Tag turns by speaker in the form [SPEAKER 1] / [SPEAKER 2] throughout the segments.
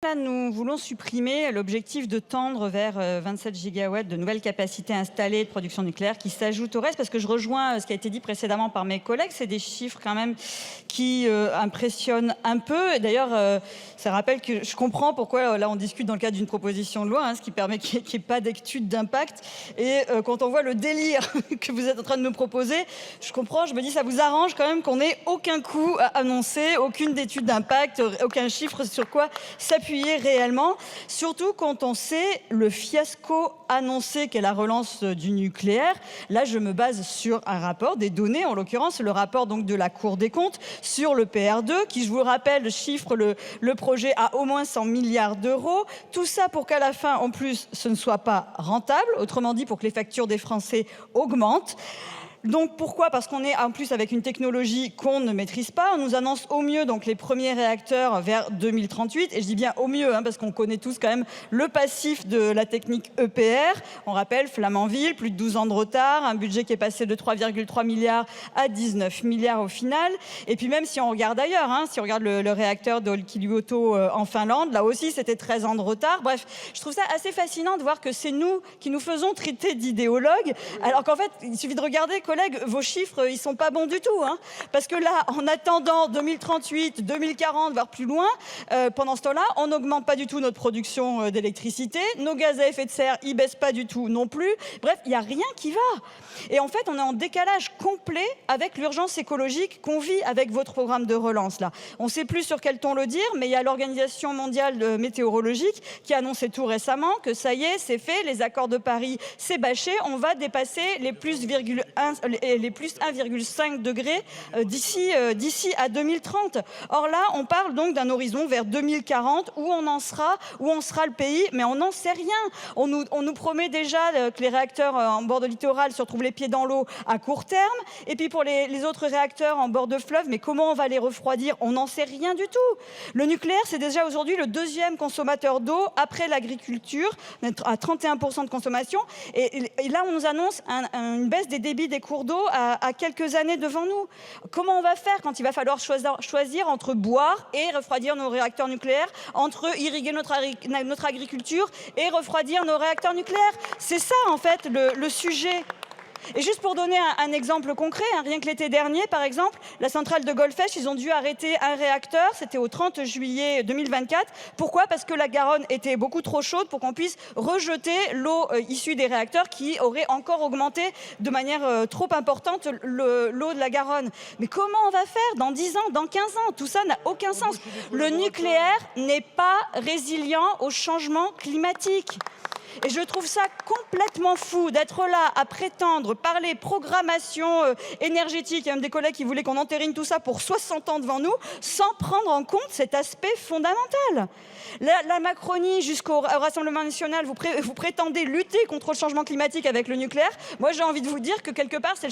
[SPEAKER 1] là, nous voulons supprimer l'objectif de tendre vers 27 gigawatts de nouvelles capacités installées de production nucléaire qui s'ajoutent au reste, parce que je rejoins ce qui a été dit précédemment par mes collègues. C'est des chiffres quand même qui impressionnent un peu. Et d'ailleurs, ça rappelle que je comprends pourquoi là on discute dans le cadre d'une proposition de loi, ce qui permet qu'il n'y ait pas d'étude d'impact. Et quand on voit le délire que vous êtes en train de nous proposer, je comprends, je me dis ça vous arrange quand même qu'on n'ait aucun coût à annoncer, aucune étude d'impact, aucun chiffre sur quoi s'appuyer réellement, surtout quand on sait le fiasco annoncé qu'est la relance du nucléaire. Là, je me base sur un rapport, des données, en l'occurrence le rapport donc de la Cour des comptes sur le PR2, qui, je vous le rappelle, chiffre le projet à au moins 100 milliards d'euros. Tout ça pour qu'à la fin, en plus, ce ne soit pas rentable, autrement dit, pour que les factures des Français augmentent. Donc pourquoi? Parce qu'on est en plus avec une technologie qu'on ne maîtrise pas. On nous annonce au mieux donc les premiers réacteurs vers 2038, et je dis bien au mieux parce qu'on connaît tous quand même le passif de la technique EPR. On rappelle Flamanville, plus de 12 ans de retard, un budget qui est passé de 3,3 milliards à 19 milliards au final. Et puis même si on regarde ailleurs, si on regarde le réacteur d'Olkiluoto en Finlande, là aussi c'était 13 ans de retard. Bref, je trouve ça assez fascinant de voir que c'est nous qui nous faisons traiter d'idéologues, alors qu'en fait il suffit de regarder, collègues, vos chiffres, ils sont pas bons du tout, parce que là, en attendant 2038, 2040, voire plus loin, pendant ce temps-là, on n'augmente pas du tout notre production d'électricité, nos gaz à effet de serre, ils baissent pas du tout non plus. Bref, il n'y a rien qui va. Et en fait, on est en décalage complet avec l'urgence écologique qu'on vit avec votre programme de relance là. On ne sait plus sur quel ton le dire, mais il y a l'Organisation mondiale météorologique qui a annoncé tout récemment que ça y est, c'est fait, les accords de Paris, c'est bâché, on va dépasser les plus 1,5 degrés d'ici à 2030. Or là, on parle donc d'un horizon vers 2040 où on en sera, où on sera le pays, mais on n'en sait rien. On nous promet déjà que les réacteurs en bord de littoral se retrouvent les pieds dans l'eau à court terme, et puis pour les autres réacteurs en bord de fleuve, mais comment on va les refroidir? On n'en sait rien du tout. Le nucléaire, c'est déjà aujourd'hui le deuxième consommateur d'eau après l'agriculture, à 31% de consommation, et là on nous annonce une baisse des débits des cours d'eau à quelques années devant nous. Comment on va faire quand il va falloir choisir entre boire et refroidir nos réacteurs nucléaires, entre irriguer notre agriculture et refroidir nos réacteurs nucléaires? C'est ça en fait le sujet. Et juste pour donner un exemple concret, rien que l'été dernier, par exemple, la centrale de Golfech, ils ont dû arrêter un réacteur, c'était au 30 juillet 2024. Pourquoi? Parce que la Garonne était beaucoup trop chaude pour qu'on puisse rejeter l'eau issue des réacteurs qui aurait encore augmenté de manière trop importante l'eau de la Garonne. Mais comment on va faire dans 10 ans, dans 15 ans? Tout ça n'a aucun sens. Le nucléaire n'est pas résilient au changement climatique. Et je trouve ça complètement fou d'être là à prétendre parler programmation énergétique. Il y a même des collègues qui voulaient qu'on entérine tout ça pour 60 ans devant nous, sans prendre en compte cet aspect fondamental. La Macronie jusqu'au Rassemblement national, vous prétendez lutter contre le changement climatique avec le nucléaire. Moi, j'ai envie de vous dire que quelque part, c'est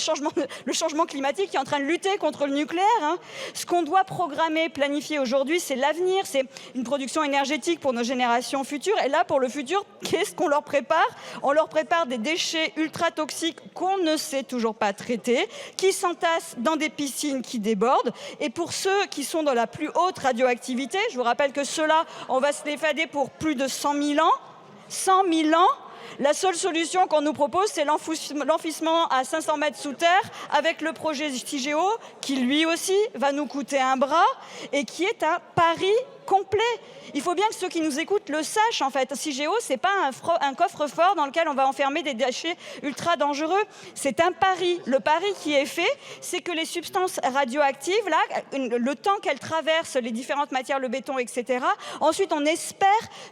[SPEAKER 1] le changement climatique qui est en train de lutter contre le nucléaire. Ce qu'on doit programmer, planifier aujourd'hui, c'est l'avenir, c'est une production énergétique pour nos générations futures. Et là, pour le futur, qu'est-ce qu'on leur prépare? On leur prépare des déchets ultra toxiques qu'on ne sait toujours pas traiter, qui s'entassent dans des piscines qui débordent. Et pour ceux qui sont dans la plus haute radioactivité, je vous rappelle que ceux-là, on va se les fader pour plus de 100 000 ans. 100 000 ans. La seule solution qu'on nous propose, c'est l'enfouissement à 500 mètres sous terre avec le projet Cigéo, qui lui aussi va nous coûter un bras et qui est un pari complet. Il faut bien que ceux qui nous écoutent le sachent, en fait. Cigéo, c'est pas un coffre-fort dans lequel on va enfermer des déchets ultra dangereux. C'est un pari. Le pari qui est fait, c'est que les substances radioactives, là, le temps qu'elles traversent les différentes matières, le béton, etc., ensuite, on espère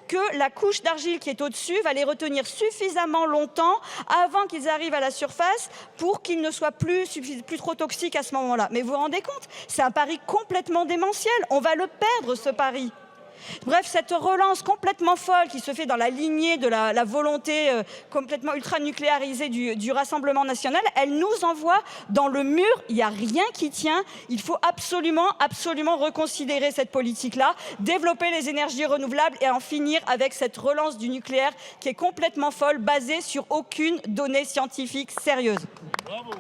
[SPEAKER 1] que la couche d'argile qui est au-dessus va les retenir suffisamment longtemps avant qu'ils arrivent à la surface pour qu'ils ne soient plus trop toxiques à ce moment-là. Mais vous vous rendez compte? C'est un pari complètement démentiel. On va le perdre, ce pari. Bref, cette relance complètement folle qui se fait dans la lignée de la volonté complètement ultra-nucléarisée du Rassemblement national, elle nous envoie dans le mur. Il n'y a rien qui tient. Il faut absolument reconsidérer cette politique-là, développer les énergies renouvelables et en finir avec cette relance du nucléaire qui est complètement folle, basée sur aucune donnée scientifique sérieuse. Bravo.